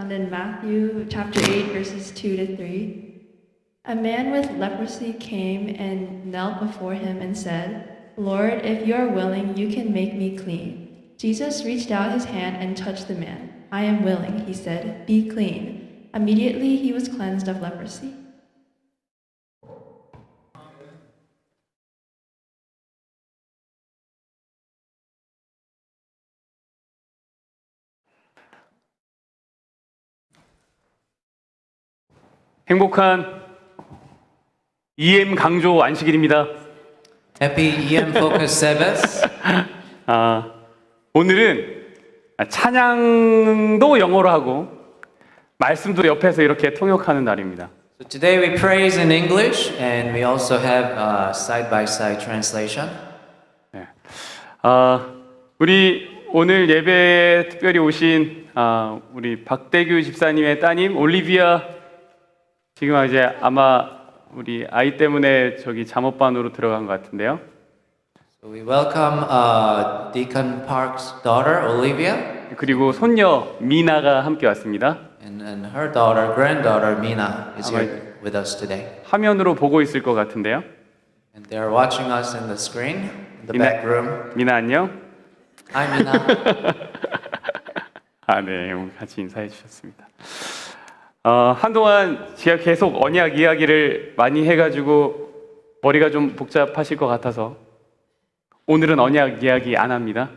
found in Matthew chapter 8, verses 2 to 3. A man with leprosy came and knelt before him and said, Lord, if you are willing, you can make me clean. Jesus reached out his hand and touched the man. I am willing, he said, be clean. Immediately he was cleansed of leprosy. 행복한 EM 강조 안식일입니다. Happy EM Focus Sabbath. 오늘은 찬양도 영어로 하고 말씀도 옆에서 이렇게 통역하는 날입니다. So today we praise in English and we also have side-by-side translation. 네. 우리 오늘 예배에 특별히 오신 우리 박대규 집사님의 따님 올리비아 지금 이제 아마 우리 아이 때문에 저기 잠옷반으로 들어간 것 같은데요. So we welcome Deacon Park's daughter Olivia 그리고 손녀 미나가 함께 왔습니다. and her daughter, granddaughter Mina is here with us today. 화면으로 보고 있을 것 같은데요. And they are watching us in the screen in the Mina. back room. 미나 안녕. Hi Mina. 네, 오늘 같이 인사해 주셨습니다. 한동안 제가 계속 언약 이야기를 많이 해가지고 머리가 좀 복잡하실 것 같아서 오늘은 언약 이야기 안 합니다.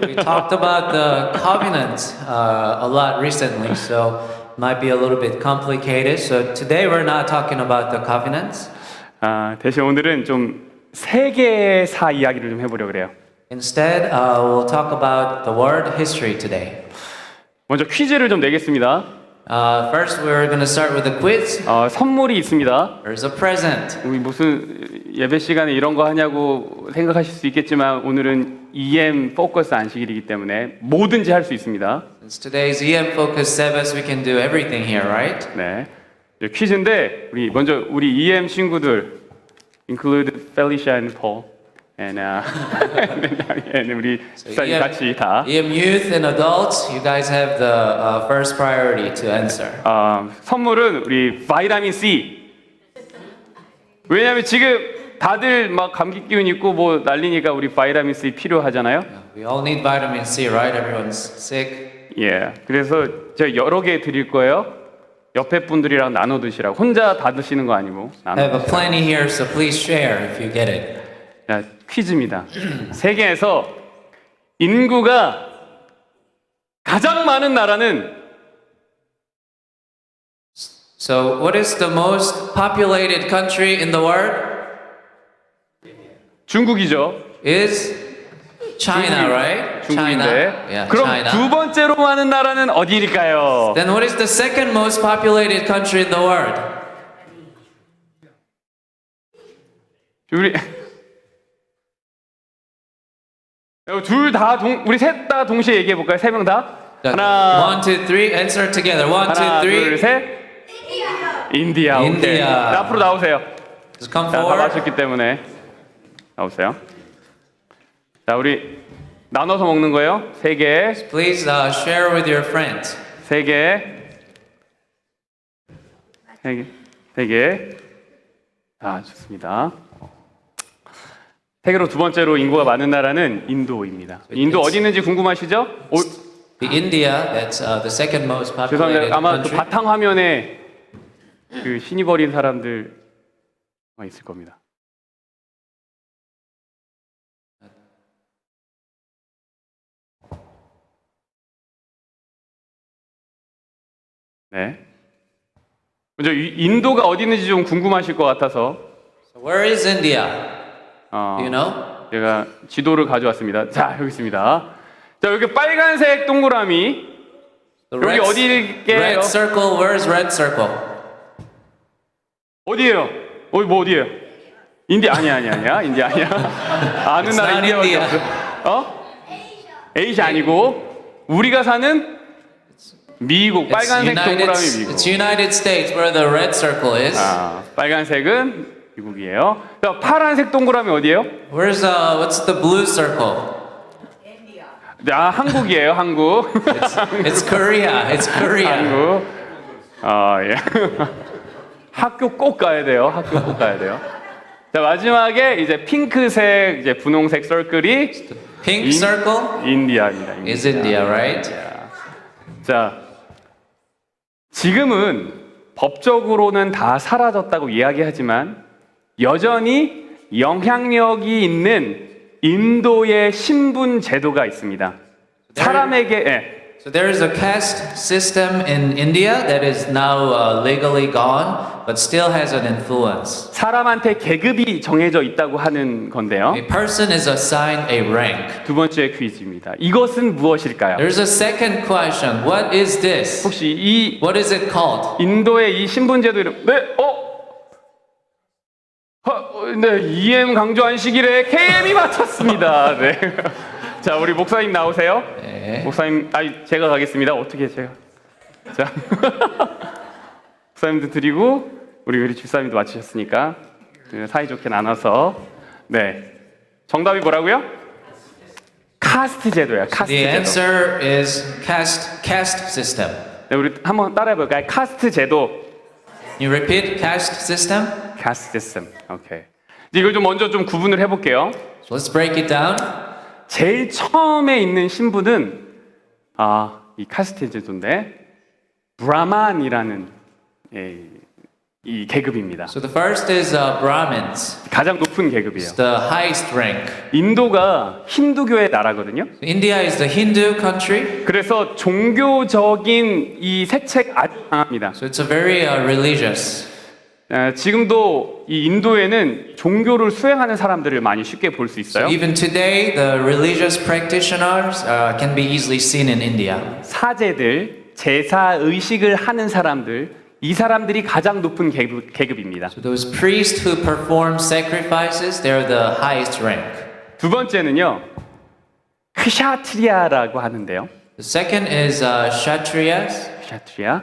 We talked about the covenant a lot recently, so it might be a little bit complicated. So today we're not talking about the covenants. 대신 오늘은 좀 세계사 이야기를 좀 해보려고 그래요. Instead, we'll talk about the world history today. 먼저 퀴즈를 좀 내겠습니다. First, we're going to start with a quiz. 선물이 있습니다. There's a present. 우리 무슨 예배 시간에 이런 거 하냐고 생각하실 수 있겠지만 오늘은 EM 포커스 안식일이기 때문에 뭐든지 할 수 있습니다. Since today's EM Focus Sabbath, we can do everything here, right? 네, 퀴즈인데 먼저 우리 EM 친구들, include Felicia and Paul, and 우리 집사님 같이 다 EM youth and adults, you guys have the first priority to answer. 선물은 우리 바이타민 C. 왜냐하면 지금 다들 막 감기 기운 있고 뭐 난리니까 우리 바이타민 C 필요하잖아요. We all need vitamin C, right? Everyone's sick. 예, 그래서 제가 여러 개 드릴 거예요. 옆에 분들이랑 나눠 드시라고. 혼자 다 드시는 거 아니고 I 나눠 have a 드시라고. plenty here, so please share if you get it. 자, 퀴즈입니다. 세계에서 인구가 가장 많은 나라는 So, what is the most populated country in the world? 중국이죠. Is China, right? China. 중국인데. Yeah, 그럼 China. 두 번째로 많은 나라는 어디일까요? Then what is the second most populated country in the world? 우리 셋 다 동시에 얘기해 볼까요? 세 명 다? 하나, 1, 2, 3, answer together. 1, 2, 하나, 3. 둘, 셋. 인디아. 오케이. 인디아. 자, 앞으로 나오세요. Just come 자, 다 forward. 마셨기 때문에 나오세요. 자, 우리 나눠서 먹는 거예요. 세 개, Please share with your friends. 세 개, 세 개, 세 개. 아, 좋습니다. 세계로 두 번째로 인구가 많은 나라는 인도입니다. 인도 어디 있는지 궁금하시죠? The India, that's the second most populated 죄송합니다. 아마 그 country. 바탕 화면에 그 신이 버린 사람들 있을 겁니다. 네. 먼저 인도가 어디 있는지 좀 궁금하실 것 같아서 So where is India? Do you know? 제가 지도를 가져왔습니다. 자, 여기 있습니다. 자, 여기 빨간색 동그라미 The 여기 어디일게요? red circle, where is red circle? 어디예요? 뭐 어디예요? 인디아 아니야. 인디아 아니야. 아는 It's 나라 not 인디아밖에 India. 없어. 에이시아 아니고 우리가 사는 미국 빨간색 동그라미 미국. It's United States where the red circle is. 빨간색은 미국이에요. 자, 파란색 동그라미 어디예요? Where's what's the blue circle? 아, 한국이에요, 한국. It's Korea. It's Korea. 한국. 예. 학교 꼭 가야 돼요. 학교 꼭 가야 돼요. 자, 마지막에 이제 핑크색, 이제 분홍색 서클이 Pink circle 인디아입니다. is India, right? 자, 지금은 법적으로는 다 사라졌다고 이야기하지만 여전히 영향력이 있는 인도의 신분 제도가 있습니다. 사람에게 예. So there is a caste system in India that is now legally gone, but still has an influence. 사람한테 계급이 정해져 있다고 하는 건데요. A person is assigned a rank. 두 번째 퀴즈입니다. 이것은 무엇일까요? There's a second question. What is this? 혹시 이 What is it called? 인도의 이 신분제도 이름 네, EM 강조 안식일에 KM이 맞췄습니다. 네. 자, 우리 목사님 나오세요. 네. 목사님, 제가 가겠습니다. 어떻게 제가? 자, 목사님도 드리고 우리 집사님도 맞추셨으니까 사이좋게 나눠서 네. 정답이 뭐라고요? 카스트 제도야. 카스트 The 제도. answer is caste system. 네, 우리 한번 따라해볼까요? 카스트 제도. You repeat caste system? 카스트 시스템. 오케이. 이걸 좀 먼저 좀 구분을 해볼게요. So let's break it down. 제일 처음에 있는 신분은 이 카스트 제도인데 브라만이라는 이 계급입니다. So the first is Brahmins. 가장 높은 계급이에요. It's the highest rank. 인도가 힌두교의 나라거든요. India is the Hindu country, 그래서 종교적인 이 색채가 아주 강합니다. so it's a very religious. 지금도 이 인도에는 종교를 수행하는 사람들을 많이 쉽게 볼 수 있어요. Even today, the religious practitioners can be easily seen in India. 사제들, 제사 의식을 하는 사람들, 이 사람들이 가장 높은 계급입니다. So those priests who perform sacrifices, they're the highest rank. 두 번째는요, 크샤트리아라고 하는데요. The second is Kshatriyas. 크샤트리아.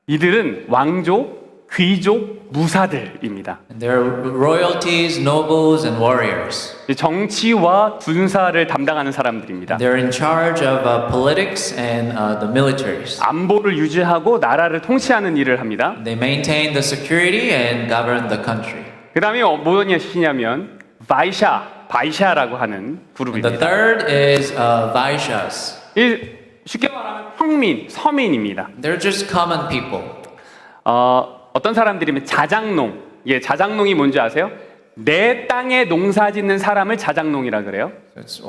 이들은 왕족, 귀족, 무사들입니다. And they're royalties, nobles, and warriors. 정치와 군사를 담당하는 사람들입니다. They're in charge of politics and the militaries. 안보를 유지하고 나라를 통치하는 일을 합니다. They maintain the security and govern the country. 그 다음에 뭐냐면 바이샤라고 하는 And the 그룹입니다. third is Vaishyas. 쉽게 말하면 평민, 서민입니다. They're just common people. 어떤 사람들이면 자장농. 자장농이 뭔지 아세요? 내 땅에 농사 짓는 사람을 자장농이라 그래요. It's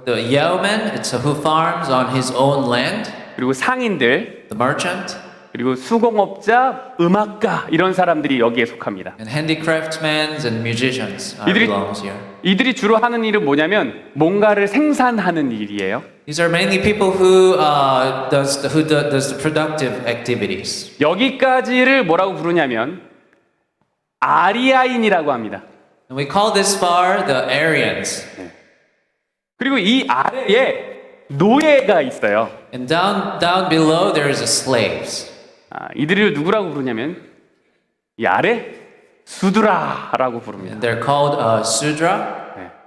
the yeoman, it's who farms on his own land. 그리고 상인들, The merchant 그리고 수공업자, 음악가 이런 사람들이 여기에 속합니다. and handicraftsmen and musicians belongs here. 이들이 주로 하는 일은 뭐냐면 뭔가를 생산하는 일이에요. These are mainly people who does the productive activities. 여기까지를 뭐라고 부르냐면 아리아인이라고 합니다. And we call this far the Aryans. 그리고 이 아래에 노예가 있어요. And down below there is a slaves. 이들을 누구라고 부르냐면 이 아래 수드라라고 부릅니다. And they're called Sudra.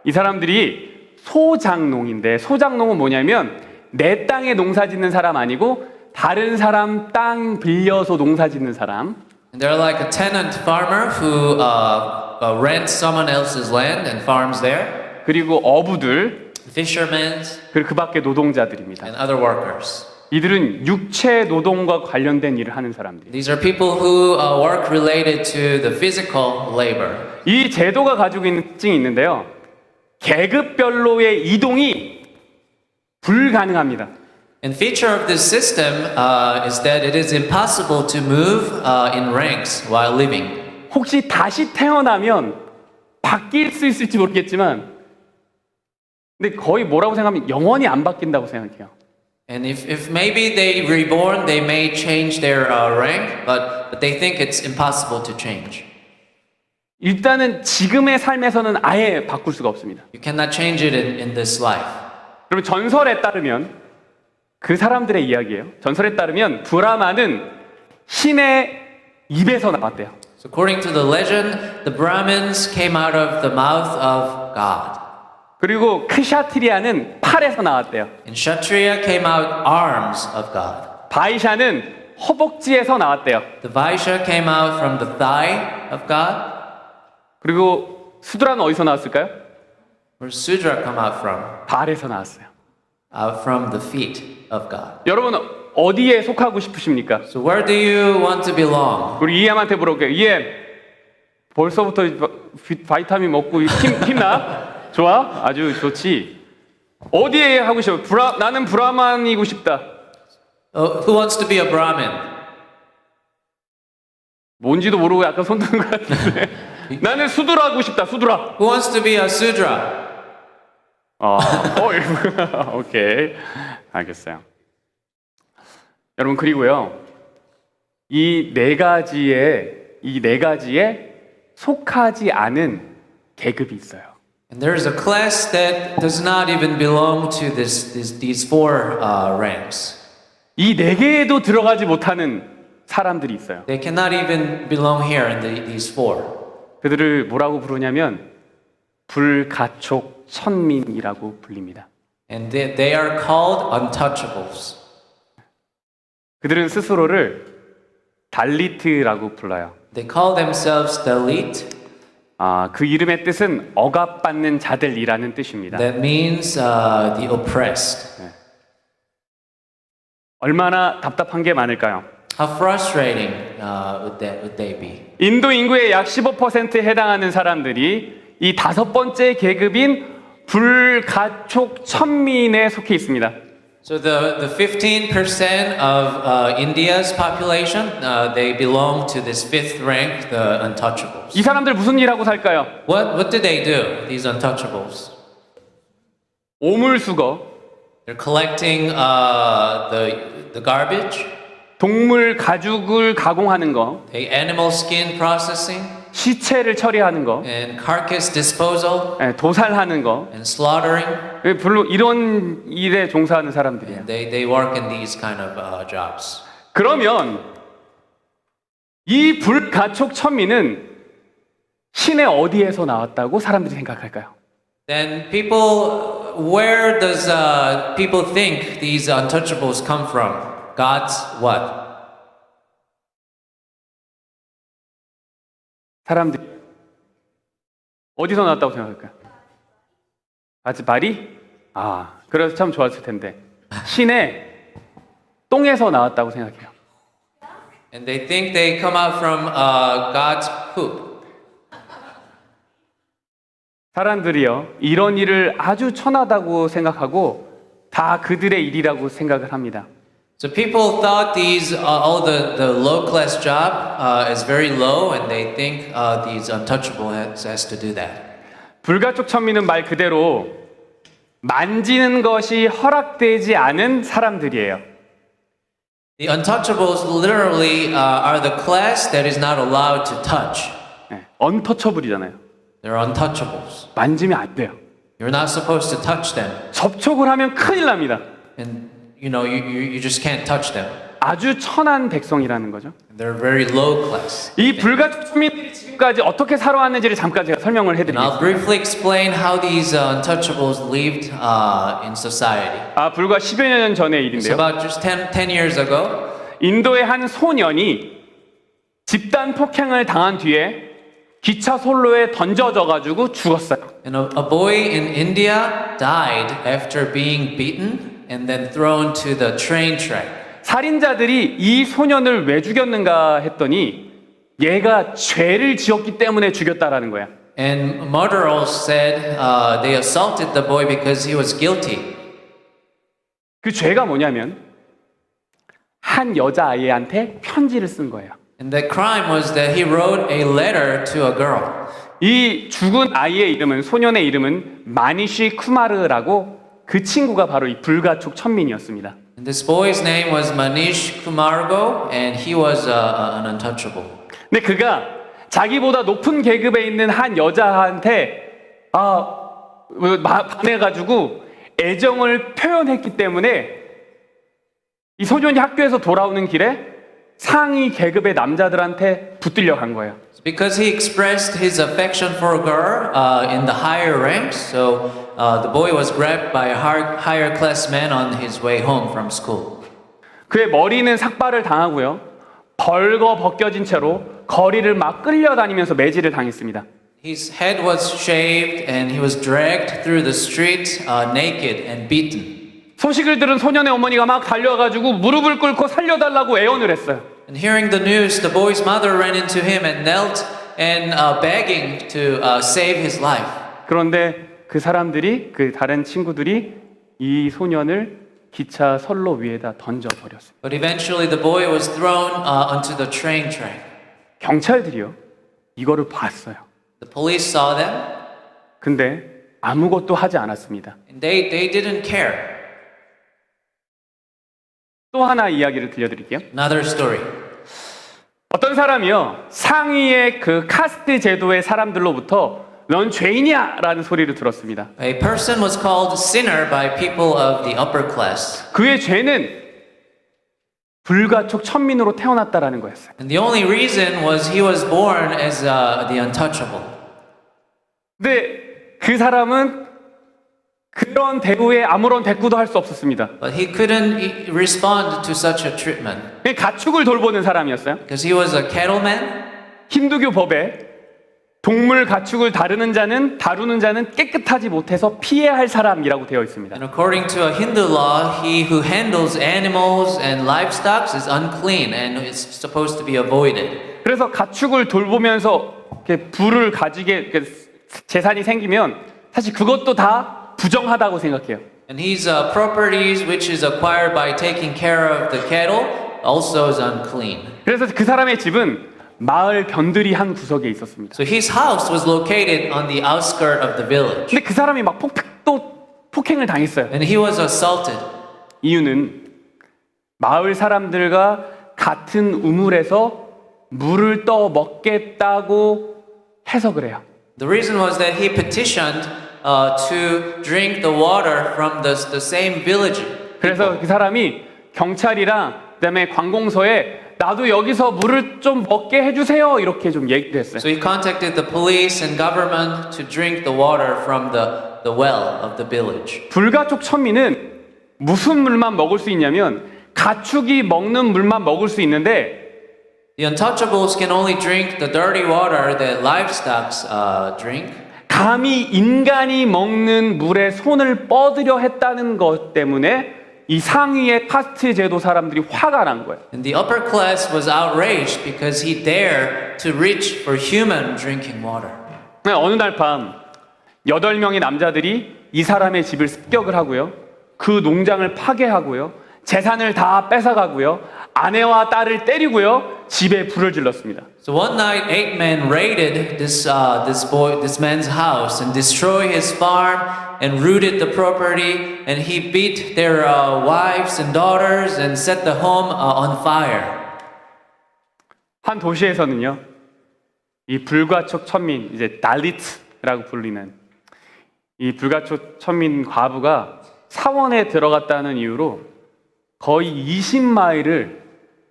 이 사람들이 소장농인데 소장농은 뭐냐면 내 땅에 농사 짓는 사람 아니고 다른 사람 땅 빌려서 농사 짓는 사람. And they're like a tenant farmer who rents someone else's land and farms there. 그리고 어부들 Fishermen 그리고 그 밖에 노동자들입니다. and other workers. 이들은 육체 노동과 관련된 일을 하는 사람들이에요. These are people who work related to the physical labor. 이 제도가 가지고 있는 특징이 있는데요. 계급별로의 이동이 불가능합니다. And feature of this system is that it is impossible to move in ranks while living. 혹시 다시 태어나면 바뀔 수 있을지 모르겠지만 근데 거의 뭐라고 생각하면 영원히 안 바뀐다고 생각해요. And if maybe they reborn, they may change their rank, but they think it's impossible to change. 일단은 지금의 삶에서는 아예 바꿀 수가 없습니다. You cannot change it in this life. 그러면 전설에 따르면 그 사람들의 이야기예요. 전설에 따르면 브라만은 신의 입에서 나왔대요. So according to the legend, the Brahmins came out of the mouth of God. 그리고 크샤트리아는 팔에서 나왔대요. And Kshatriya came out arms of God. 바이샤는 허벅지에서 나왔대요. The Vaishya came out from the thigh of God. 그리고 수드라는 어디서 나왔을까요? Where does Sudra come out from? 발에서 나왔어요. Out from the feet of God. 여러분 어디에 속하고 싶으십니까? So where do you want to belong? 우리 이엠한테 물어볼게요. 이엠 벌써부터 바이타민 먹고 힘나? 좋아? 아주 좋지. 어디에 하고 싶어? 나는 브라만이고 싶다. Who wants to be a Brahmin? 뭔지도 모르고 약간 손 드는 것 같은데. 나는 수드라 하고 싶다. 수드라. Who wants to be a Sudra? 오케이. 알겠어요. 여러분 그리고요. 이 네 가지에 속하지 않은 계급이 있어요. And there is a class that does not even belong to these four ranks. 이 네 개에도 들어가지 못하는 사람들이 있어요. They cannot even belong here in these four. 그들을 뭐라고 부르냐면 불가촉 천민이라고 불립니다. And they are called untouchables. 그들은 스스로를 달리트라고 불러요. They call themselves Dalit. 그 이름의 뜻은 억압받는 자들이라는 뜻입니다. That means the oppressed. 얼마나 답답한 게 많을까요? How frustrating would they be? 인도 인구의 약 15%에 해당하는 사람들이 이 다섯 번째 계급인 불가촉 천민에 속해 있습니다. So the 15% of India's population, they belong to this fifth rank, the untouchables. 이 사람들 무슨 일하고 살까요? What do they do? These untouchables. 오물수거, They're collecting the garbage, 동물 가죽을 가공하는 거, the animal skin processing, 시체를 처리하는 거, and carcass disposal, 도살하는 거, and slaughtering. 별로 이런 일에 종사하는 사람들이에요. They work in these kind of jobs. 그러면 이 불가촉 천민은 신의 어디에서 나왔다고 사람들이 생각할까요? Then where does people think these untouchables come from? God's what? 사람들이 어디서 나왔다고 생각할까요? 발이? 그래서 참 좋았을 텐데 신의 똥에서 나왔다고 생각해요. And they think they come out from God's poop. 사람들이요 이런 일을 아주 천하다고 생각하고 다 그들의 일이라고 생각을 합니다. So people thought all the low class job is very low, and they think these untouchable has to do that. 불가촉 천민은 말 그대로 만지는 것이 허락되지 않은 사람들이에요. The untouchables literally are the class that is not allowed to touch. 언터처블이잖아요. They're untouchables. 만지면 안 돼요. You're not supposed to touch them, 접촉을 하면 큰일 납니다. and you just can't touch them. 아주 천한 백성이라는 거죠. They're very low class. 이 불가촉 천민들이 지금까지 어떻게 살아왔는지를 잠깐 제가 설명을 And I'll 해드리겠습니다. briefly explain how these untouchables lived in society. 불과 10여 년 전의 It's 일인데요. about just 10 years ago. 인도의 한 소년이 집단 폭행을 당한 뒤에 기차 선로에 던져져 가지고 죽었어요. And a boy in India died after being beaten and then thrown to the train track. 살인자들이 이 소년을 왜 죽였는가 했더니 얘가 죄를 지었기 때문에 죽였다라는 거야. And murderers said they assaulted the boy because he was guilty. 그 죄가 뭐냐면 한 여자아이한테 편지를 쓴 거예요. And the crime was that he wrote a letter to a girl. 이 죽은 아이의 이름은 소년의 이름은 마니쉬 쿠마르라고 그 친구가 바로 이 불가촉 천민이었습니다. And this boy's name was Manish Kumargo, and he was an untouchable. 근데 그가 자기보다 높은 계급에 있는 한 여자한테 반해가지고 애정을 표현했기 때문에 이 소년이 학교에서 돌아오는 길에 상위 계급의 남자들한테 붙들려 간 거예요. Because he expressed his affection for a girl in the higher ranks, so the boy was grabbed by a higher class man on his way home from school. 그의 머리는 삭발을 당하고요. 벌거 벗겨진 채로 거리를 막 끌려다니면서 매질을 당했습니다. His head was shaved and he was dragged through the street naked and beaten. 소식을 들은 소년의 어머니가 막 달려가지고 무릎을 꿇고 살려달라고 애원을 했어요. And hearing the news, the boy's mother ran into him and knelt and begging to save his life. 그런데 그 사람들이, 그 다른 친구들이 이 소년을 기차 선로 위에다 던져버렸어요. But eventually the boy was thrown onto the train track. 경찰들이요, 이거를 봤어요. The police saw them 근데 아무것도 하지 않았습니다. and they didn't care. 또 하나 이야기를 들려드릴게요. Another story. 어떤 사람이요, 상위의 그 카스트 제도의 사람들로부터 넌 죄인이야 라는 소리를 들었습니다. A person was called sinner by people of the upper class. 그의 죄는 불가촉 천민으로 태어났다라는 거였어요. And the only reason was he was born as the untouchable. 근데 그 사람은 그런 대우에 아무런 대꾸도 할 수 없었습니다. But he couldn't respond to such a treatment 그냥 가축을 돌보는 사람이었어요. because he was a cattleman. 힌두교 법에 동물 가축을 다루는 자는 깨끗하지 못해서 피해야 할 사람이라고 되어 있습니다. And according to a Hindu law, he who handles animals and livestock is unclean and is supposed to be avoided. 그래서 가축을 돌보면서 이렇게 부를 가지게 이렇게 재산이 생기면 사실 그것도 다 부정하다고 생각해요. And his properties, which is acquired by taking care of the cattle, also is unclean. 그래서 그 사람의 집은 마을 변두리 한 구석에 있었습니다. So his house was located on the outskirt of the village. 근데 그 사람이 막 폭행을 당했어요. And he was assaulted. 이유는 마을 사람들과 같은 우물에서 물을 떠 먹겠다고 해석을 해요. The reason was that he petitioned to drink the water from the same village. 그래서 그 사람이 경찰이랑 그다음에 관공서에 나도 여기서 물을 좀 먹게 해주세요 이렇게 좀 얘기를 했어요. So he contacted the police and government to drink the water from the well of the village. 불가촉 천민은 무슨 물만 먹을 수 있냐면 가축이 먹는 물만 먹을 수 있는데 The untouchables can only drink the dirty water that livestock drink. 감히 인간이 먹는 물에 손을 뻗으려 했다는 것 때문에 이 상위의 카스트 제도 사람들이 화가 난 거예요. And the upper class was outraged because he dared to reach for human drinking water. 어느 날 밤 8명의 남자들이 이 사람의 집을 습격을 하고요. 그 농장을 파괴하고요. 재산을 다 뺏어가고요. 아내와 딸을 때리고요. 집에 불을 질렀습니다. So one night, 8 men raided this man's house and destroyed his farm and looted the property. And he beat their wives and daughters and set the home on fire. 한 도시에서는요, 이 불가촉 천민, 이제 달리트라고 불리는 이 불가촉 천민 과부가 사원에 들어갔다는 이유로 거의 20마일을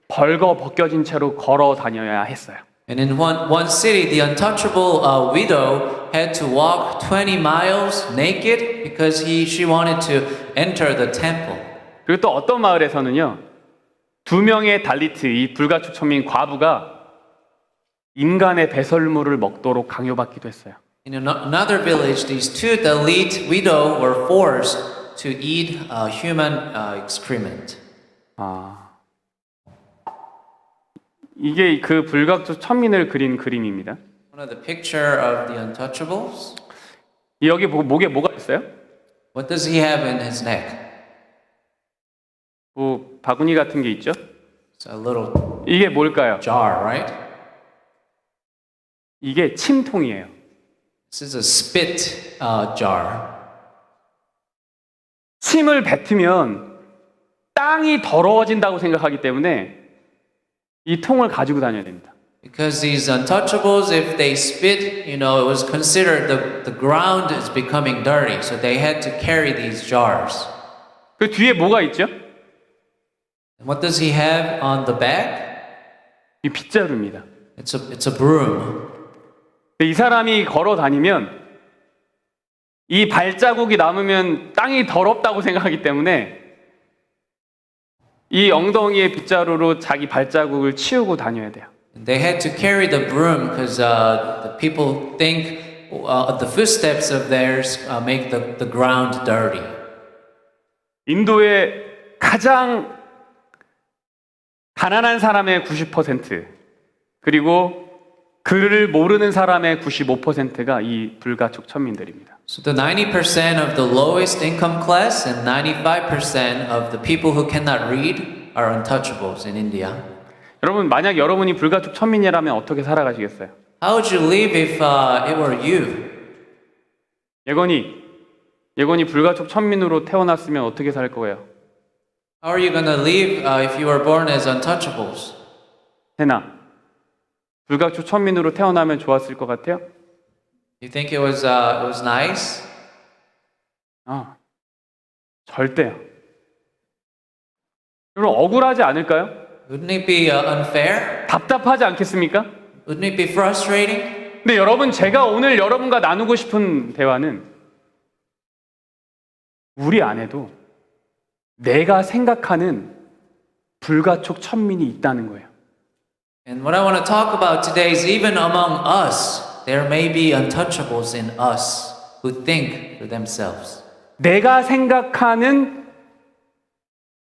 벌거 벗겨진 채로 걸어 다녀야 했어요. And in one city, the untouchable widow had to walk 20 miles naked because she wanted to enter the temple. 그리고 또 어떤 마을에서는요, 2명의 달리트, 이 불가촉 천민 과부가 인간의 배설물을 먹도록 강요받기도 했어요. In another village, these two Dalit widows were forced to eat human excrement. 이게 그 불가촉 천민을 그린 그림입니다. One of the picture of the untouchables. 여기 목에 뭐가 있어요? What does he have in his neck? 뭐 바구니 같은 게 있죠? It's a little 이게 뭘까요? jar, right? 이게 침통이에요. This is a spit jar. 침을 뱉으면 땅이 더러워진다고 생각하기 때문에 이 통을 가지고 다녀야 됩니다. Because these untouchables, if they spit, it was considered the ground is becoming dirty, so they had to carry these jars. 그 뒤에 뭐가 있죠? And what does he have on the back? 이 빗자루입니다. It's a broom. 이 사람이 걸어 다니면 이 발자국이 남으면 땅이 더럽다고 생각하기 때문에 이 엉덩이의 빗자루로 자기 발자국을 치우고 다녀야 돼요. They had to carry the broom because the people think the footsteps of theirs make the ground dirty. 인도의 가장 가난한 사람의 90% 그리고 그를 모르는 사람의 95%가 이 불가촉 천민들입니다. So the 90% of the lowest income class and 95% of the people who cannot read are untouchables in India. 여러분 만약 여러분이 불가촉 천민이라면 어떻게 살아가시겠어요? How would you live if it were you? 예건이 불가촉 천민으로 태어났으면 어떻게 살 거예요? How are you going to live if you were born as untouchables? 해나 불가촉 천민으로 태어나면 좋았을 것 같아요? You think it was nice? 절대요. 여러분 억울하지 않을까요? Wouldn't it be unfair? 답답하지 않겠습니까? Wouldn't it be frustrating? 근데 여러분 제가 오늘 여러분과 나누고 싶은 대화는 우리 안에도 내가 생각하는 불가촉 천민이 있다는 거예요. And what I want to talk about today is even among us, there may be untouchables in us who think for themselves. 내가 생각하는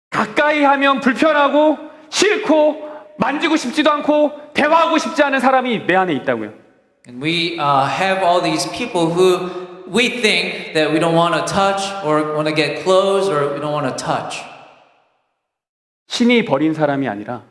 가까이 하면 불편하고 싫고 만지고 싶지도 않고 대화하고 싶지 않은 사람이 내 안에 있다고요. And we have all these people who we think that we don't want to touch or want to get close or we don't want to touch. 신이 버린 사람이 아니라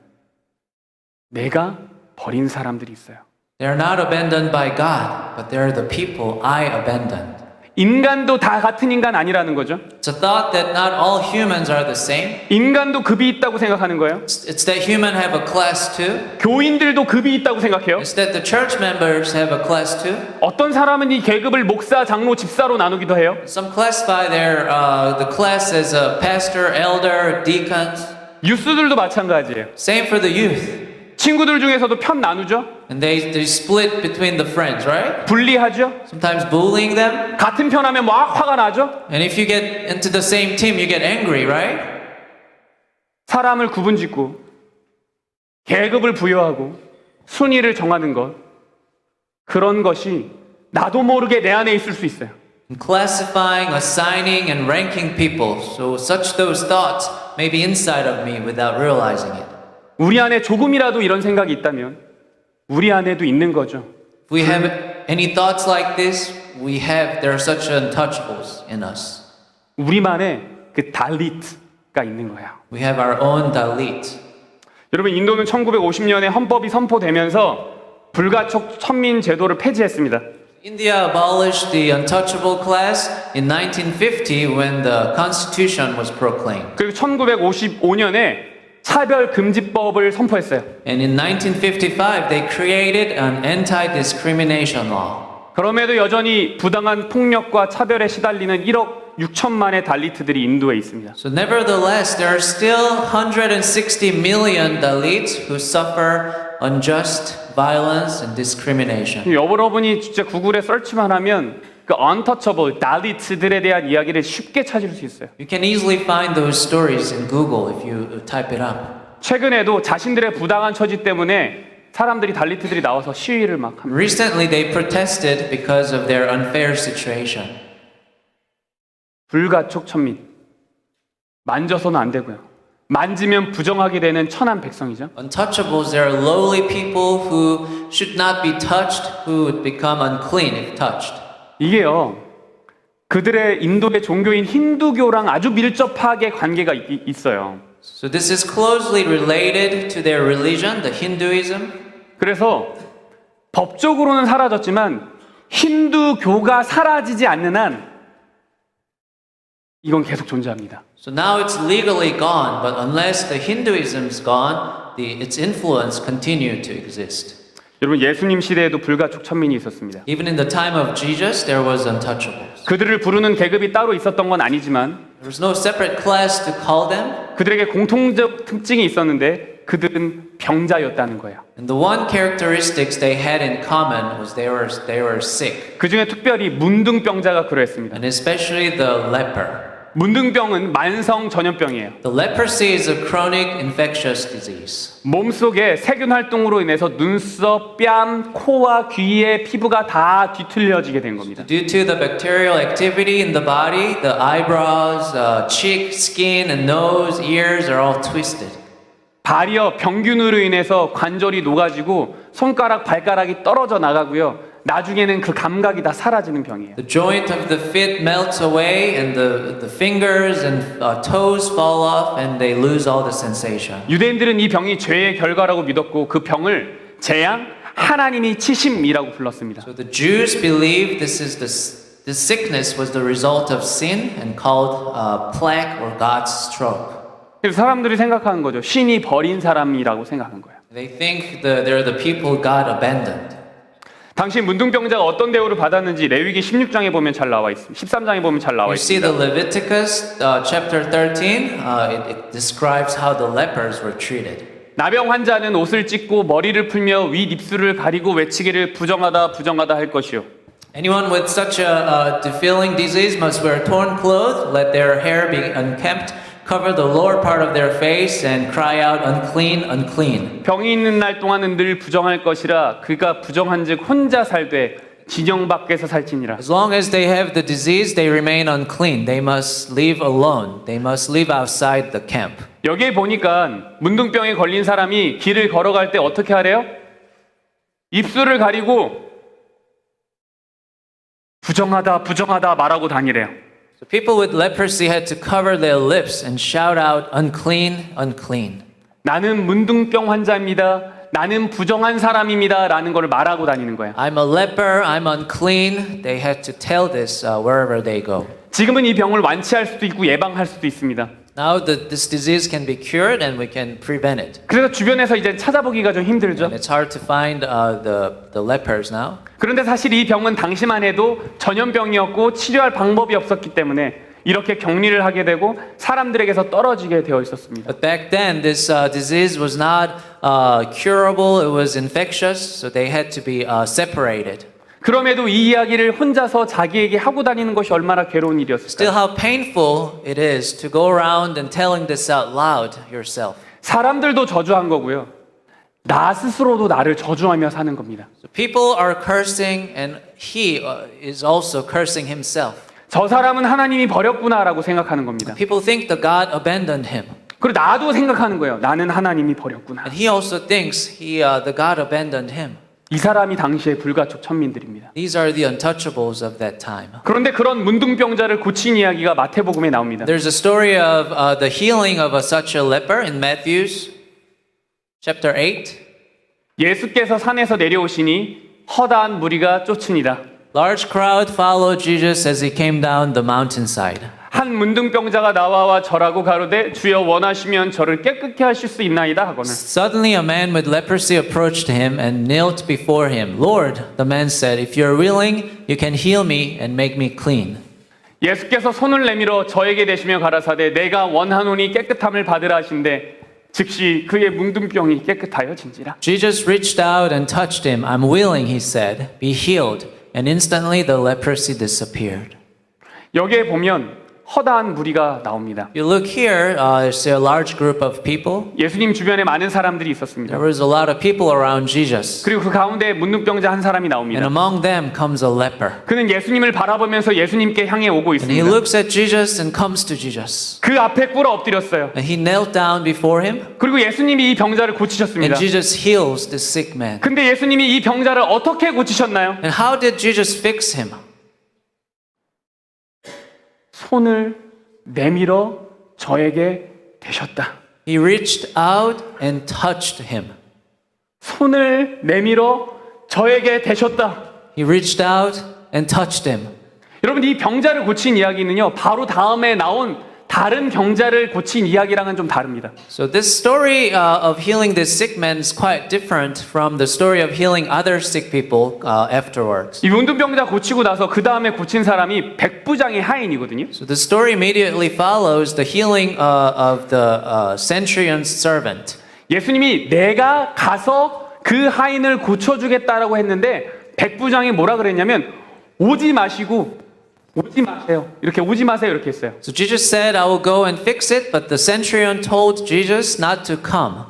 내가 버린 사람들이 있어요. They're not abandoned by God, but they're the people I abandoned. 인간도 다 같은 인간 아니라는 거죠. It's a thought that not all humans are the same. 인간도 급이 있다고 생각하는 거예요. It's that human have a class too. 교인들도 급이 있다고 생각해요. It's that the church members have a class too. 어떤 사람은 이 계급을 목사, 장로, 집사로 나누기도 해요. Some classify the class as a pastor, elder, deacons. 유스들도 마찬가지예요. Same for the youth. 친구들 중에서도 편 나누죠. And they split between the friends, right? 분리하죠. Sometimes bullying them. 같은 편하면 막 화가 나죠. And if you get into the same team, you get angry, right? 사람을 구분짓고 계급을 부여하고 순위를 정하는 것 그런 것이 나도 모르게 내 안에 있을 수 있어요. And classifying, assigning, and ranking people. So such those thoughts may be inside of me without realizing it. 우리 안에 조금이라도 이런 생각이 있다면 우리 안에도 있는 거죠. If we have any thoughts like this, there are such untouchables in us. 우리만의 그 달리트가 있는 거예요. We have our own Dalit. 여러분 인도는 1950년에 헌법이 선포되면서 불가촉 천민 제도를 폐지했습니다. India abolished the untouchable class in 1950 when the constitution was proclaimed. 그리고 1955년에 차별금지법을 선포했어요. And in 1955 they created an anti-discrimination law. 그럼에도 여전히 부당한 폭력과 차별에 시달리는 1억 6천만의 달리트들이 인도에 있습니다. So nevertheless, there are still 160 million Dalits who suffer unjust violence and discrimination. 여러분이 진짜 구글에 설치만 하면 그 untouchable 달리트들에 대한 이야기를 쉽게 찾을 수 있어요. You can easily find those stories in Google if you type it up. 최근에도 자신들의 부당한 처지 때문에 사람들이 달리트들이 나와서 시위를 막 합니다. Recently, they protested because of their unfair situation. 불가촉 천민 만져서는 안 되고요. 만지면 부정하게 되는 천한 백성이죠. Untouchables, they are lowly people who should not be touched, who would become unclean if touched. 이게요. 그들의 인도의 종교인 힌두교랑 아주 밀접하게 관계가 있어요. So this is closely related to their religion, the Hinduism. 그래서 법적으로는 사라졌지만 힌두교가 사라지지 않는 한 이건 계속 존재합니다. So now it's legally gone, but unless the Hinduism is gone, its influence continued to exist. 여러분 예수님 시대에도 불가촉 천민이 있었습니다. Even in the time of Jesus, there was untouchables. 그들을 부르는 계급이 따로 있었던 건 아니지만 There was no separate class to call them, 그들에게 공통적 특징이 있었는데 그들은 병자였다는 거예요. And the one characteristics they had in common was they were sick, 그 중에 특별히 문둥병자가 그러했습니다. and especially the leper. 문둥병은 만성 전염병이에요. The leprosy is a chronic infectious disease. 몸속에 세균 활동으로 인해서 눈썹, 뺨, 코와 귀의 피부가 다 뒤틀려지게 된 겁니다. Due to the bacterial activity in the body, the eyebrows, cheek, skin, and nose, ears are all twisted. 발이요 병균으로 인해서 관절이 녹아지고 손가락, 발가락이 떨어져 나가고요. 나중에는 그 감각이 다 사라지는 병이에요. The joint of the feet melts away, and the fingers and toes fall off, and they lose all the sensation. 유대인들은 이 병이 죄의 결과라고 믿었고 그 병을 재앙, 하나님이 치심이라고 불렀습니다. So the Jews believed this sickness was the result of sin and called plague or God's stroke. 그래서 사람들이 생각하는 거죠. 신이 버린 사람이라고 생각하는 거예요. They think they're the people God abandoned. 당시 문둥병자가 어떤 대우를 받았는지 레위기 16장에 보면 잘 나와 있습니다. 13장에 보면 잘 나와 You see 있습니다. the Leviticus chapter 13, it describes how the lepers were treated. 나병 환자는 옷을 찢고 머리를 풀며 윗 입술을 가리고 외치기를 부정하다 부정하다 할 것이요. Anyone with such a defiling disease must wear torn clothes, let their hair be unkempt, cover the lower part of their face, and cry out, unclean, unclean. 병이 있는 날 동안은 늘 부정할 것이라 그가 부정한즉 혼자 살되 진영 밖에서 살지니라. As long as they have the disease, they remain unclean. They must live alone. They must live outside the camp. 여기에 보니까 문둥병에 걸린 사람이 길을 걸어갈 때 어떻게 하래요? 입술을 가리고 부정하다 부정하다 말하고 다니래요. So people with leprosy had to cover their lips and shout out, unclean, unclean. 나는 문둥병 환자입니다. 나는 부정한 사람입니다. 라는 걸 말하고 다니는 거예요. I'm a leper, I'm unclean. They had to tell this wherever they go. 지금은 이 병을 완치할 수도 있고 예방할 수도 있습니다. Now this disease can be cured and we can prevent it. 그래서 주변에서 이제 찾아보기가 좀 힘들죠. And it's hard to find the lepers now. 그런데 사실 이 병은 당시만 해도 전염병이었고 치료할 방법이 없었기 때문에 이렇게 격리를 하게 되고 사람들에게서 떨어지게 되어 있었습니다. But back then, this disease was not curable. It was infectious, so they had to be separated. 그럼에도 이 이야기를 혼자서 자기에게 하고 다니는 것이 얼마나 괴로운 일이었을까요? Still, how painful it is to go around and telling this out loud yourself. 사람들도 저주한 거고요. 나 스스로도 나를 저주하며 사는 겁니다. So people are cursing, and he is also cursing himself. 저 사람은 하나님이 버렸구나라고 생각하는 겁니다. People think the God abandoned him, 그리고 나도 생각하는 거예요. 나는 하나님이 버렸구나. and he also thinks the God abandoned him. 이 사람이 당시의 불가촉 천민들입니다. These are the untouchables of that time. 그런데 그런 문둥병자를 고친 이야기가 마태복음에 나옵니다. There's a story of the healing of such a leper in Matthew's chapter 8. 예수께서 산에서 내려오시니 허다한 무리가 쫓으니라. Large crowd followed Jesus as he came down the mountainside. 한 문둥병자가 나와와 절하고 가로되 주여 원하시면 저를 깨끗게 하실 수 있나이다 하거늘. Suddenly a man with leprosy approached him and knelt before him. Lord, the man said, if you are willing, you can heal me and make me clean. 예수께서 손을 내밀어 저에게 대시며 가라사대 내가 원하노니 깨끗함을 받으라 하신대 즉시 그의 문둥병이 깨끗하여진지라. Jesus reached out and touched him. I'm willing, he said. Be healed. And instantly the leprosy disappeared. 여기에 보면 허다한 무리가 나옵니다. You look here, there's a large group of people. 예수님 주변에 많은 사람들이 있었습니다. There was a lot of people around Jesus. 그리고 그 가운데 문둥병자 한 사람이 And 나옵니다. among them comes a leper. 그는 예수님을 바라보면서 예수님께 향해 오고 And he 있습니다. looks at Jesus and comes to Jesus. 그 앞에 꿇어 엎드렸어요. And he knelt down before him. 그리고 예수님이 이 병자를 And 고치셨습니다. Jesus heals this sick man. 근데 예수님이 이 병자를 어떻게 고치셨나요? And how did Jesus fix him? 손을 내밀어 저에게 대셨다. He reached out and touched him. 손을 내밀어 저에게 대셨다. He reached out and touched him. 여러분 이 병자를 고친 이야기는요. 바로 다음에 나온 다른 병자를 고친 이야기랑은 좀 다릅니다. So this story of healing this sick man is quite different from the story of healing other sick people afterwards. 이 문둥병자 고치고 나서 그 다음에 고친 사람이 백부장의 하인이거든요. So the story immediately follows the healing of the centurion's servant. 예수님이 내가 가서 그 하인을 고쳐주겠다라고 했는데 백부장이 뭐라 그랬냐면 오지 마시고 오지 마세요. 이렇게 오지 마세요. 이렇게 했어요. So Jesus said, I will go and fix it, but the centurion told Jesus not to come.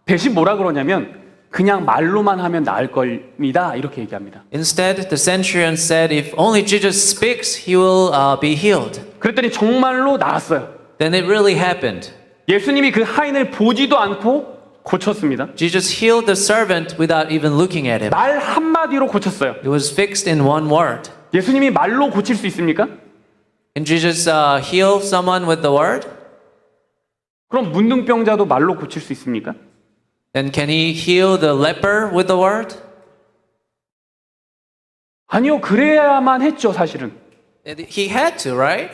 대신 뭐라 그러냐면 그냥 말로만 하면 나을 겁니다. 이렇게 얘기합니다. Instead, the centurion said, if only Jesus speaks, he will be healed. 그랬더니 정말로 나았어요. Then it really happened. 예수님이 그 하인을 보지도 않고 고쳤습니다. Jesus healed the servant without even looking at him. 말 한마디로 고쳤어요. It was fixed in one word. 예수님이 말로 고칠 수 있습니까? Can Jesus heal someone with the word? 그럼 문둥병자도 말로 고칠 수 있습니까? Then can he heal the leper with the word? 아니요, 그래야만 했죠, 사실은. He had to, right?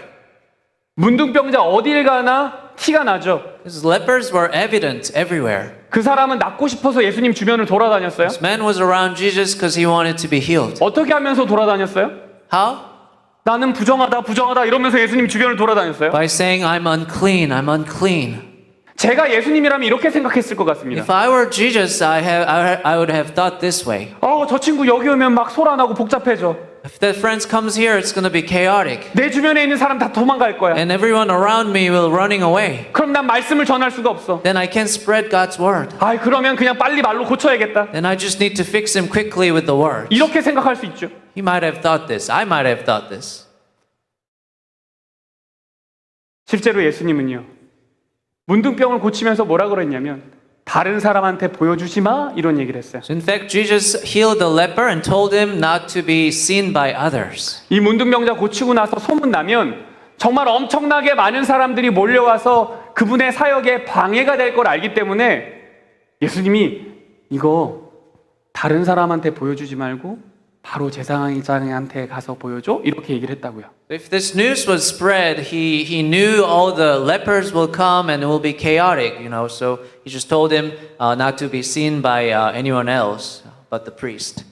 문둥병자 어딜 가나 티가 나죠. Because lepers were evident everywhere. 그 사람은 낫고 싶어서 예수님 주변을 돌아다녔어요. This man was around Jesus because he wanted to be healed. 어떻게 하면서 돌아다녔어요? How? 나는 부정하다, 부정하다 이러면서 예수님 주변을 돌아다녔어요. By saying, I'm unclean, I'm unclean. 제가 예수님이라면 이렇게 생각했을 것 같습니다. If I were Jesus, I would have thought this way. 저 친구 여기 오면 막 소란하고 복잡해져. If that friend comes here, it's going to be chaotic. 내 주변에 있는 사람 다 도망갈 거야. And everyone around me will running away. 그럼 난 말씀을 전할 수가 없어. Then I can't spread God's word. 그러면 그냥 빨리 말로 고쳐야겠다. Then I just need to fix him quickly with the word. 이렇게 생각할 수 있죠. He might have thought this. I might have thought this. 실제로 예수님은요. 문둥병을 고치면서 뭐라 그랬냐면 다른 사람한테 보여주지 마 이런 얘기를 했어요. So in fact, Jesus healed the leper and told him not to be seen by others. 이 문둥병자 고치고 나서 소문 나면 정말 엄청나게 많은 사람들이 몰려와서 그분의 사역에 방해가 될 걸 알기 때문에 예수님이 이거 다른 사람한테 보여주지 말고 바로 제사장한테 가서 보여줘 이렇게 얘기를 했다고요. If this news was spread, he knew all the lepers will come and it will be chaotic, so he just told him not to be seen by anyone else but the priest.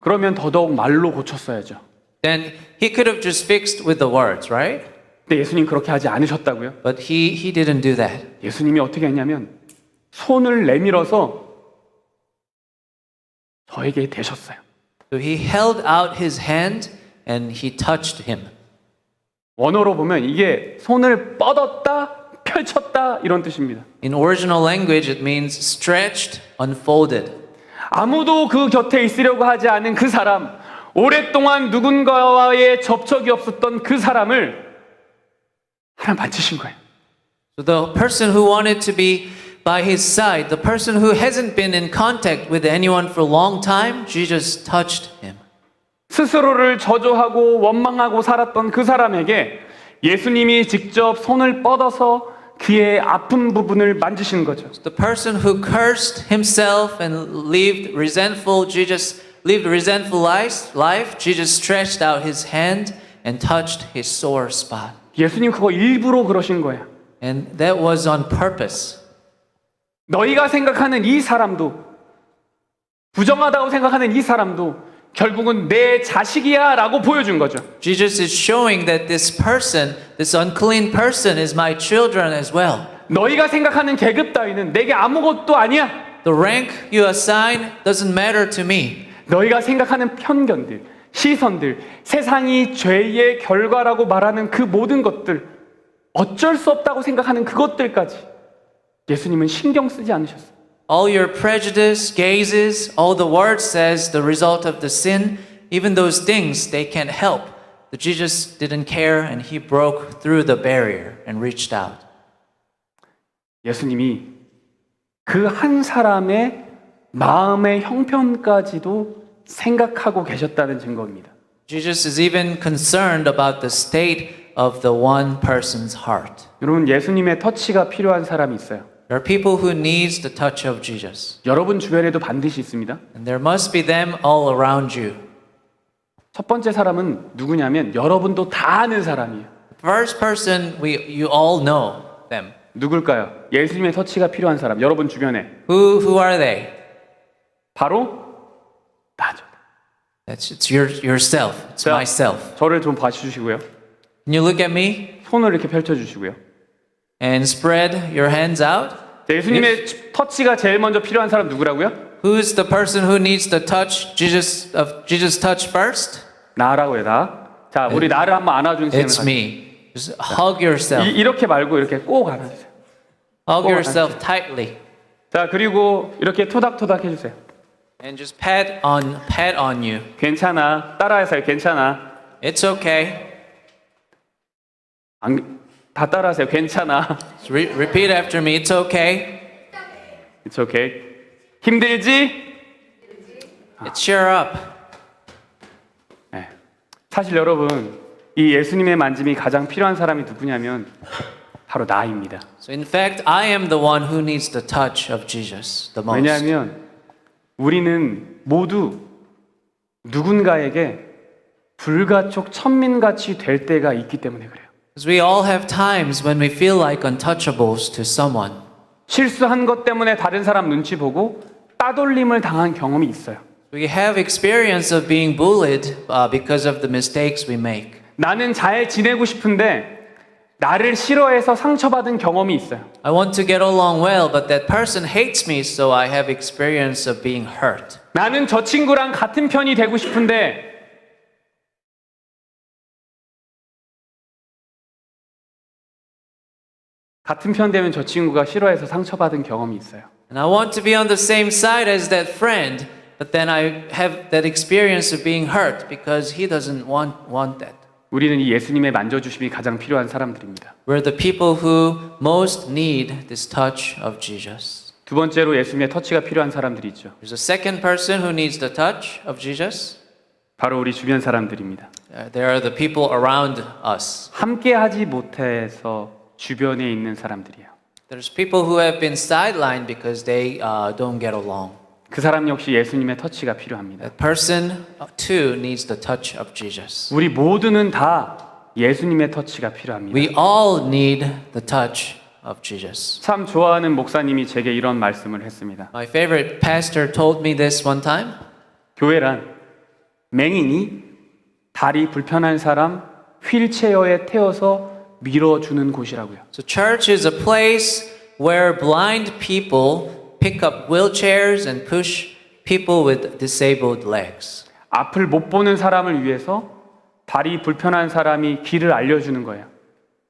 그러면 더더욱 말로 고쳤어야죠. Then he could have just fixed with the words, right? 근데 예수님 그렇게 하지 않으셨다고요. But he didn't do that. 예수님이 어떻게 했냐면 손을 내밀어서 저에게 대셨어요. So he held out his hand and he touched him. 원어로 보면 이게 손을 뻗었다, 펼쳤다 이런 뜻입니다. In original language, it means stretched, unfolded. 아무도 그 곁에 있으려고 하지 않은 그 사람, 오랫동안 누군가와의 접촉이 없었던 그 사람을 하나 만지신 거예요. So the person who wanted to be by his side, the person who hasn't been in contact with anyone for a long time, Jesus touched him. 스스로를 저주하고 원망하고 살았던 그 사람에게 예수님이 직접 손을 뻗어서 그의 아픈 부분을 만지시는 거죠. The person who cursed himself and lived resentful life, Jesus stretched out his hand and touched his sore spot. 예수님 그거 일부러 그러신 거예요. And that was on purpose. 너희가 생각하는 이 사람도 부정하다고 생각하는 이 사람도 결국은 내 자식이야 라고 보여준 거죠. Jesus is showing that this person, this unclean person is my children as well. 너희가 생각하는 계급 따위는 내게 아무것도 아니야. The rank you assign doesn't matter to me. 너희가 생각하는 편견들, 시선들, 세상이 죄의 결과라고 말하는 그 모든 것들, 어쩔 수 없다고 생각하는 그것들까지 예수님은 신경 쓰지 않으셨어요. All your prejudice, gazes, all the word says the result of the sin, even those things they can't help. But Jesus didn't care and he broke through the barrier and reached out. 예수님이 그 한 사람의 마음의 형편까지도 생각하고 계셨다는 증거입니다. Jesus is even concerned about the state of the one person's heart. 여러분 예수님의 터치가 필요한 사람이 있어요. There are people who needs the touch of Jesus. 여러분 주변에도 반드시 있습니다. And there must be them all around you. 첫 번째 사람은 누구냐면 여러분도 다 아는 사람이에요. First person, you all know them. 누굴까요? 예수님의 터치가 필요한 사람, 여러분 주변에. Who are they? 바로 나죠. It's yourself. It's 자, myself. 저를 좀 봐주시고요. Can you look at me 손을 이렇게 펼쳐주시고요. and spread your hands out? 자, 예수님의 터치가 제일 먼저 필요한 사람 누구라고요? Who's the person who needs the touch, Jesus touch first? 나라고요, 나. 자, 우리 나를 한번 안아주는 시간을 It's 가지세요. me. Just hug yourself. 이렇게 말고 이렇게 꼭 안아주세요. Hug 꼭 yourself tightly. 자, 그리고 이렇게 토닥토닥 해주세요. And just pat on you. 괜찮아. 따라하세요. 괜찮아. It's okay. 다 따라하세요. 괜찮아. Just repeat after me. It's okay. It's okay. 힘들지? Cheer up. 네. 사실 여러분, 이 예수님의 만짐이 가장 필요한 사람이 누구냐면 바로 나입니다. So in fact, I am the one who needs the touch of Jesus the most. 왜냐하면 우리는 모두 누군가에게 불가촉 천민같이 될 때가 있기 때문에 그래요. Because we all have times when we feel like untouchables to someone. 실수한 것 때문에 다른 사람 눈치 보고 따돌림을 당한 경험이 있어요. We have experience of being bullied because of the mistakes we make. 나는 잘 지내고 싶은데 나를 싫어해서 상처받은 경험이 있어요. I want to get along well, but that person hates me, so I have experience of being hurt. 나는 저 친구랑 같은 편이 되고 싶은데 같은 편 되면 저 친구가 싫어해서 상처받은 경험이 있어요. And I want to be on the same side as that friend, but then I have that experience of being hurt because he doesn't want that. 우리는 이 예수님의 만져주심이 가장 필요한 사람들입니다. We're the people who most need this touch of Jesus. 두 번째로 예수님의 터치가 필요한 사람들이 있죠. There's a second person who needs the touch of Jesus. 바로 우리 주변 사람들입니다. There are the people around us. 함께하지 못해서 주변에 있는 사람들이에요. There's people who have been sidelined because they don't get along. 그 사람 역시 예수님의 터치가 필요합니다. That person too needs the touch of Jesus. 우리 모두는 다 예수님의 터치가 필요합니다. We all need the touch of Jesus. 참 좋아하는 목사님이 제게 이런 말씀을 했습니다. My favorite pastor told me this one time. 교회란 맹인이 다리 불편한 사람 휠체어에 태워서 밀어주는 곳이라고요. So church is a place where blind people pick up wheelchairs and push people with disabled legs. 앞을 못 보는 사람을 위해서 다리 불편한 사람이 길을 알려주는 거예요.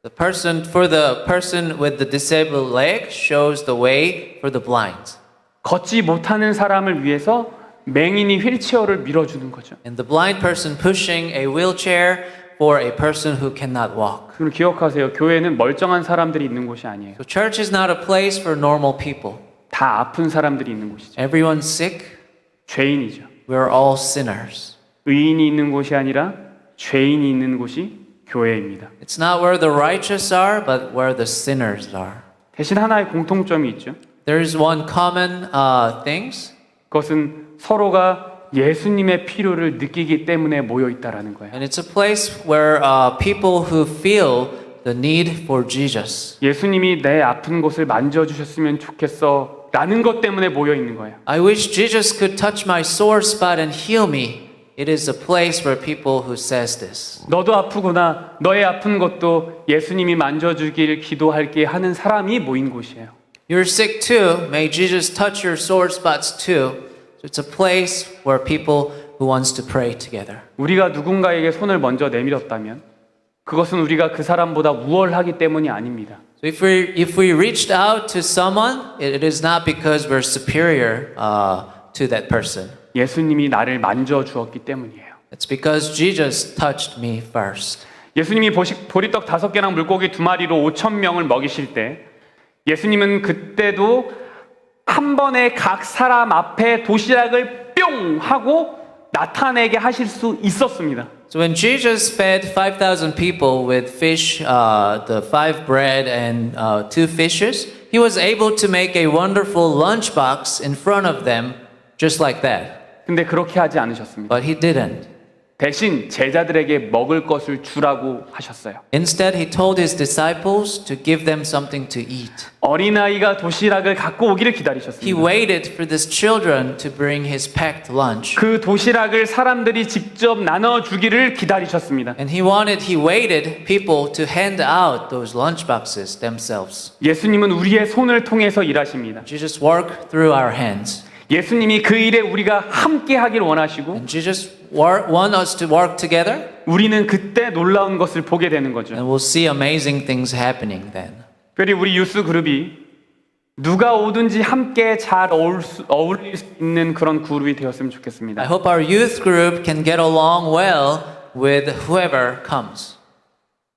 For the person with the disabled leg shows the way for the blind. 걷지 못하는 사람을 위해서 맹인이 휠체어를 밀어주는 거죠. And the blind person pushing a wheelchair for a person who cannot walk. 그럼 기억하세요. 교회는 멀쩡한 사람들이 있는 곳이 아니에요. So church is not a place for normal people. 다 아픈 사람들이 있는 곳이죠. Everyone's sick. 죄인이죠. We're all sinners. 의인이 있는 곳이 아니라 죄인이 있는 곳이 교회입니다. It's not where the righteous are, but where the sinners are. 대신 하나의 공통점이 있죠. There is one common things. 그것은 서로가 예수님의 필요를 느끼기 때문에 모여 있다라는 거예요. And it's a place where people who feel the need for Jesus. 예수님이 내 아픈 곳을 만져주셨으면 좋겠어 라는 것 때문에 모여 있는 거예요. I wish Jesus could touch my sore spot and heal me. It is a place where people who says this. 너도 아프구나. 너의 아픈 것도 예수님이 만져주길 기도할게 하는 사람이 모인 곳이에요. You're sick too. May Jesus touch your sore spots too. So it's a place where people who wants to pray together. 우리가 누군가에게 손을 먼저 내밀었다면 그것은 우리가 그 사람보다 우월하기 때문이 아닙니다. So if we reached out to someone, it is not because we're superior to that person. 예수님이 나를 만져주었기 때문이에요. It's because Jesus touched me first. 예수님이 보리떡 5개랑 물고기 2마리로 5,000명을 먹이실 때 예수님은 그때도 한 번에 각 사람 앞에 도시락을 뿅 하고 나타내게 하실 수 있었습니다. So when Jesus fed 5,000 people with fish, the 5 bread and 2 fishes, he was able to make a wonderful lunchbox in front of them just like that. 근데 그렇게 하지 않으셨습니다. But he didn't. 대신 제자들에게 먹을 것을 주라고 하셨어요. Instead, he told his disciples to give them something to eat. 어린아이가 도시락을 갖고 오기를 He 기다리셨습니다. waited for these children to bring his packed lunch. 그 도시락을 사람들이 직접 나눠주기를 기다리셨습니다. And he waited people to hand out those lunch boxes themselves. 예수님은 우리의 손을 통해서 일하십니다. Jesus worked through our hands. 예수님이 그 일에 우리가 함께 하길 원하시고 And Jesus want us to work together. 우리는 그때 놀라운 것을 보게 되는 거죠. And we'll see amazing things happening then. 특별히 우리 유스 그룹이 누가 오든지 함께 잘 어울릴 수 있는 그런 그룹이 되었으면 I 좋겠습니다. hope our youth group can get along well with whoever comes.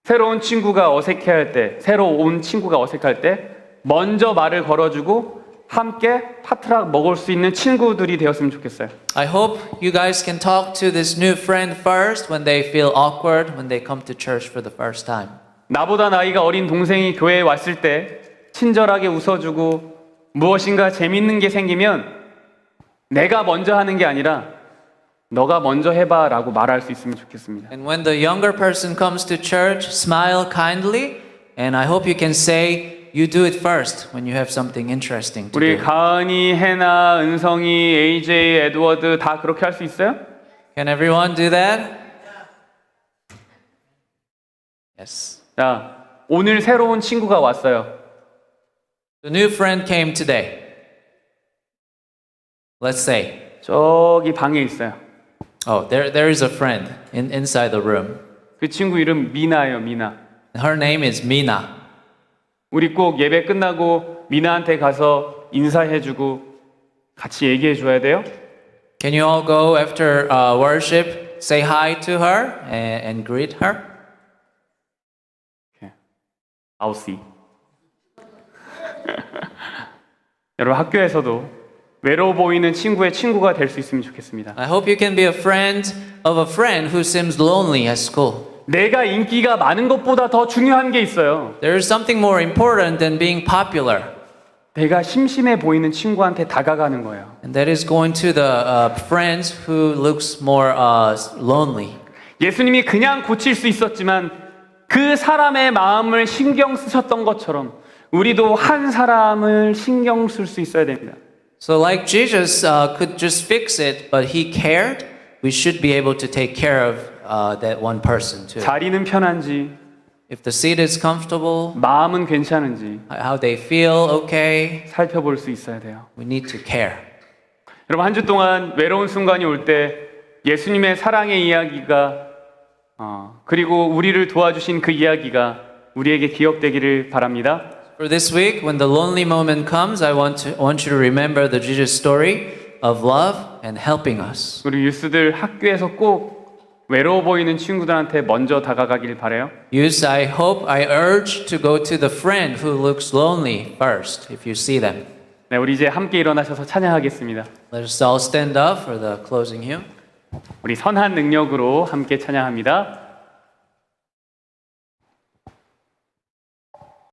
새로운 친구가 어색해할 때, 새로 온 친구가 어색할 때 먼저 말을 걸어주고 함께 파트락 먹을 수 있는 친구들이 되었으면 좋겠어요. I hope you guys can talk to this new friend first when they feel awkward when they come to church for the first time. 나보다 나이가 어린 동생이 교회에 왔을 때 친절하게 웃어주고 무엇인가 재밌는 게 생기면 내가 먼저 하는 게 아니라 너가 먼저 해봐 라고 말할 수 있으면 좋겠습니다. And when the younger person comes to church, smile kindly, and I hope you can say, you do it first when you have something interesting to 우리 do. 가은이, 해나, 은성이, AJ, 에드워드 다 그렇게 할 수 있어요? Can everyone do that? Yes. 자, 오늘 새로운 친구가 왔어요. The new friend came today. Let's say, 저기 방에 있어요. oh, there is a friend inside the room. 그 친구 이름 미나예요, 미나. Her name is Mina. 우리 꼭 예배 끝나고 미나한테 가서 인사해주고 같이 얘기해 줘야 돼요. Can you all go after worship, say hi to her and greet her? I'll see. 여러분 학교에서도 외로워 보이는 친구의 친구가 될 수 있으면 좋겠습니다. I hope you can be a friend of a friend who seems lonely at school. 내가 인기가 많은 것보다 더 중요한 게 있어요. There is something more important than being popular, 내가 심심해 보이는 친구한테 다가가는 거예요. and that is going to the friends who looks more lonely. 예수님이 그냥 고칠 수 있었지만 그 사람의 마음을 신경 쓰셨던 것처럼 우리도 한 사람을 신경 쓸 수 있어야 됩니다. So like Jesus could just fix it, but he cared, we should be able to take care of that one person too. 자리는 편한지, If the seat is comfortable, 마음은 괜찮은지 how they feel okay, 살펴볼 수 있어야 돼요. we need to care. 여러분 한 주 동안 외로운 순간이 올 때 예수님의 사랑의 이야기가 그리고 우리를 도와주신 그 이야기가 우리에게 기억되기를 바랍니다. For this week, when the lonely moment comes, I want you to remember the Jesus story of love and helping us. 우리 유스들 학교에서 꼭 외로워 보이는 친구들한테 먼저 다가가길 바래요. Youth, I urge to go to the friend who looks lonely first, if you see them. 네, 우리 이제 함께 일어나셔서 찬양하겠습니다. Let us all stand up for the closing hymn. 우리 선한 능력으로 함께 찬양합니다.